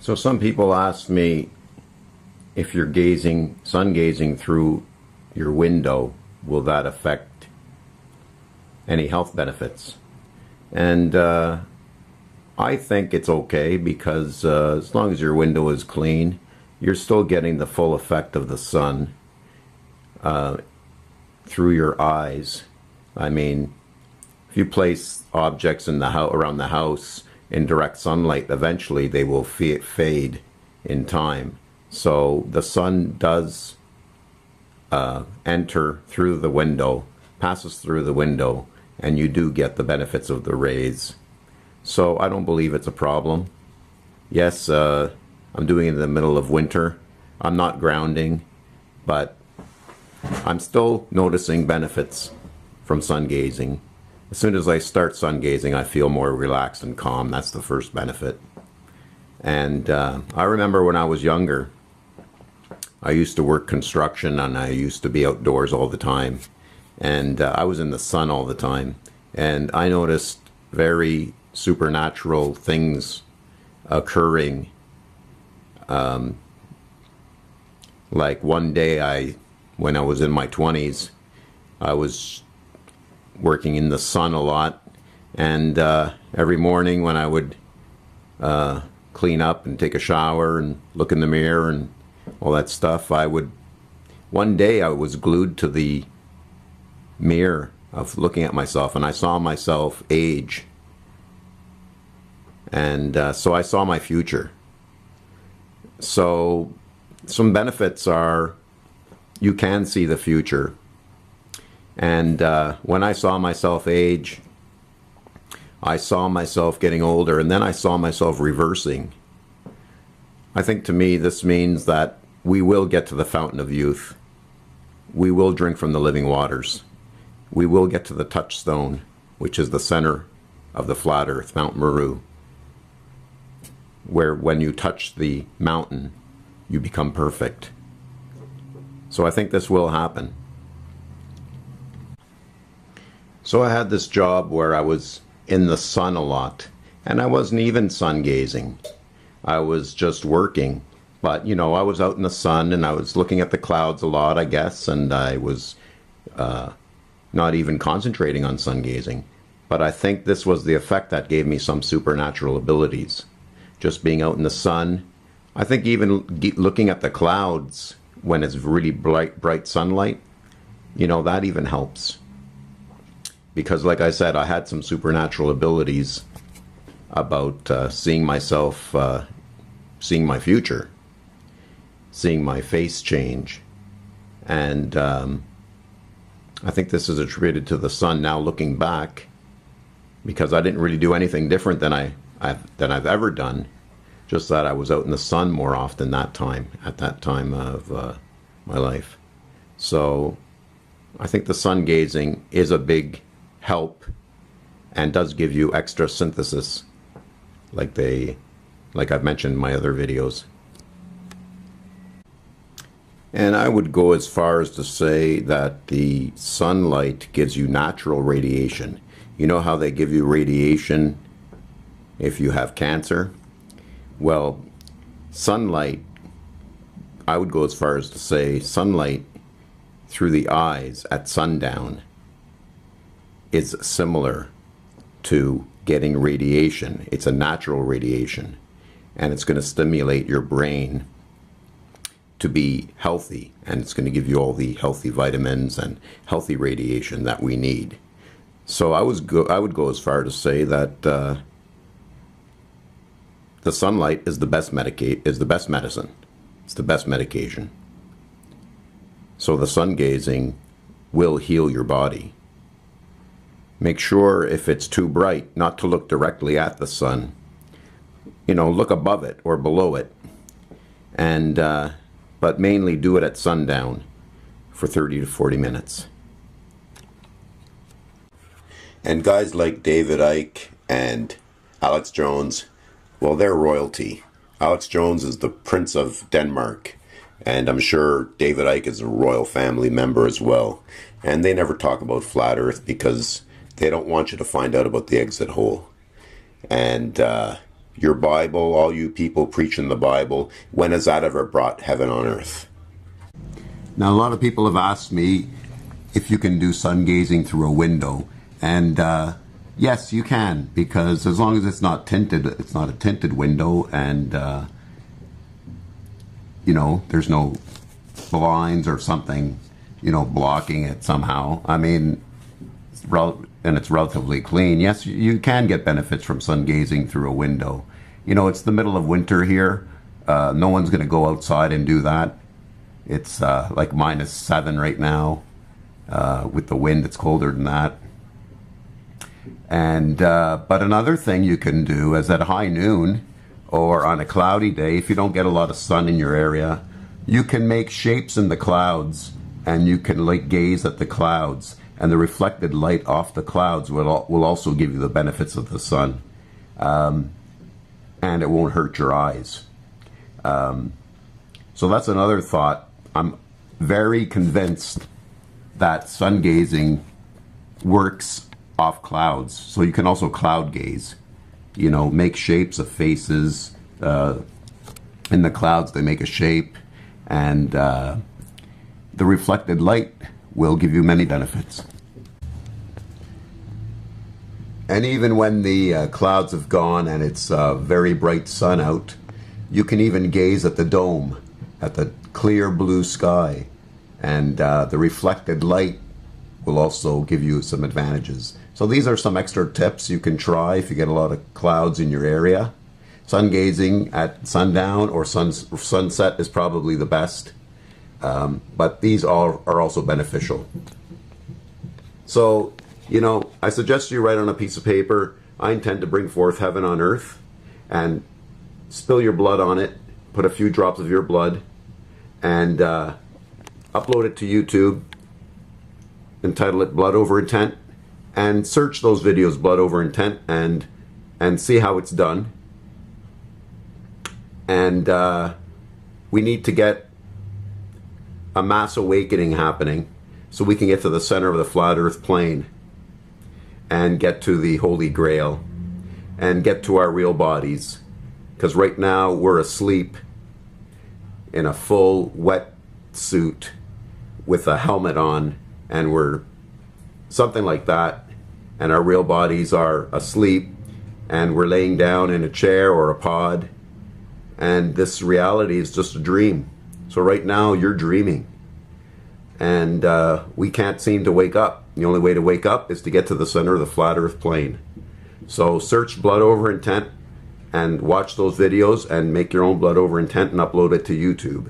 So some people ask me if you're sun gazing through your window, will that affect any health benefits? And I think it's okay because as long as your window is clean, you're still getting the full effect of the sun through your eyes. I mean, if you place objects in the around the house in direct sunlight, eventually they will fade in time. So the sun does enter through the window, passes through the window, and you do get the benefits of the rays. So I don't believe it's a problem. Yes, I'm doing it in the middle of winter. I'm not grounding, but I'm still noticing benefits from sun gazing. As soon as I start sun gazing, I feel more relaxed and calm. That's the first benefit. And I remember when I was younger, I used to work construction and I used to be outdoors all the time. And I was in the sun all the time. And I noticed very supernatural things occurring. Like one day, when I was in my 20s, I was working in the sun a lot, and every morning when I would clean up and take a shower and look in the mirror and all that stuff, one day I was glued to the mirror of looking at myself, and I saw myself age, and so I saw my future. So some benefits are you can see the future. And when I saw myself age, I saw myself getting older, and then I saw myself reversing. I think to me this means that we will get to the fountain of youth. We will drink from the living waters. We will get to the touchstone, which is the center of the flat earth, Mount Meru, where when you touch the mountain, you become perfect. So I think this will happen. So I had this job where I was in the sun a lot, and I wasn't even sun gazing. I was just working. But, you know, I was out in the sun and I was looking at the clouds a lot, I guess, and I was not even concentrating on sun gazing. But I think this was the effect that gave me some supernatural abilities. Just being out in the sun. I think even looking at the clouds when it's really bright sunlight, you know, that even helps. Because like I said, I had some supernatural abilities about seeing myself, seeing my future, seeing my face change. And I think this is attributed to the sun now looking back, because I didn't really do anything different than I've ever done. Just that I was out in the sun more often at that time of my life. So I think the sun gazing is a big help and does give you extra synthesis, like I've mentioned in my other videos. And I would go as far as to say that the sunlight gives you natural radiation. You know how they give you radiation if you have cancer? Well, sunlight, I would go as far as to say sunlight through the eyes at sundown is similar to getting radiation. It's a natural radiation, and it's going to stimulate your brain to be healthy, and it's going to give you all the healthy vitamins and healthy radiation that we need. So I would go as far to say that the sunlight is the best medicine. It's the best medication. So the sun gazing will heal your body. Make sure if it's too bright not to look directly at the sun. You know, look above it or below it. And but mainly do it at sundown for 30 to 40 minutes. And guys like David Icke and Alex Jones, well, they're royalty. Alex Jones is the Prince of Denmark, and I'm sure David Icke is a royal family member as well. And they never talk about flat earth because they don't want you to find out about the exit hole. And your Bible, all you people preaching the Bible, when has that ever brought heaven on earth? Now, a lot of people have asked me if you can do sun gazing through a window. And yes, you can, because as long as it's not tinted, it's not a tinted window, and you know, there's no blinds or something, you know, blocking it somehow. I mean, and it's relatively clean. Yes, you can get benefits from sun gazing through a window. You know, it's the middle of winter here. No one's going to go outside and do that. It's like -7 right now. With the wind, it's colder than that. And but another thing you can do is at high noon or on a cloudy day, if you don't get a lot of sun in your area, you can make shapes in the clouds, and you can like gaze at the clouds, and the reflected light off the clouds will also give you the benefits of the sun, and it won't hurt your eyes. So that's another thought. I'm very convinced that sun gazing works off clouds. So you can also cloud gaze, you know, make shapes of faces in the clouds. They make a shape, and the reflected light will give you many benefits. And even when the clouds have gone and it's very bright sun out, you can even gaze at the dome, at the clear blue sky, and the reflected light will also give you some advantages. So these are some extra tips you can try if you get a lot of clouds in your area. Sun gazing at sundown or sunset is probably the best, but these all are also beneficial. So, you know, I suggest you write on a piece of paper, I intend to bring forth heaven on earth, and spill your blood on it, put a few drops of your blood, and upload it to YouTube, entitle it Blood Over Intent, and search those videos, Blood Over Intent, and see how it's done. And we need to get a mass awakening happening so we can get to the center of the flat earth plane and get to the Holy Grail and get to our real bodies. Because right now we're asleep in a full wet suit with a helmet on, and we're something like that, and our real bodies are asleep, and we're laying down in a chair or a pod, and this reality is just a dream. So right now you're dreaming, and we can't seem to wake up. The only way to wake up is to get to the center of the flat earth plane. So search Blood Over Intent and watch those videos and make your own Blood Over Intent and upload it to YouTube.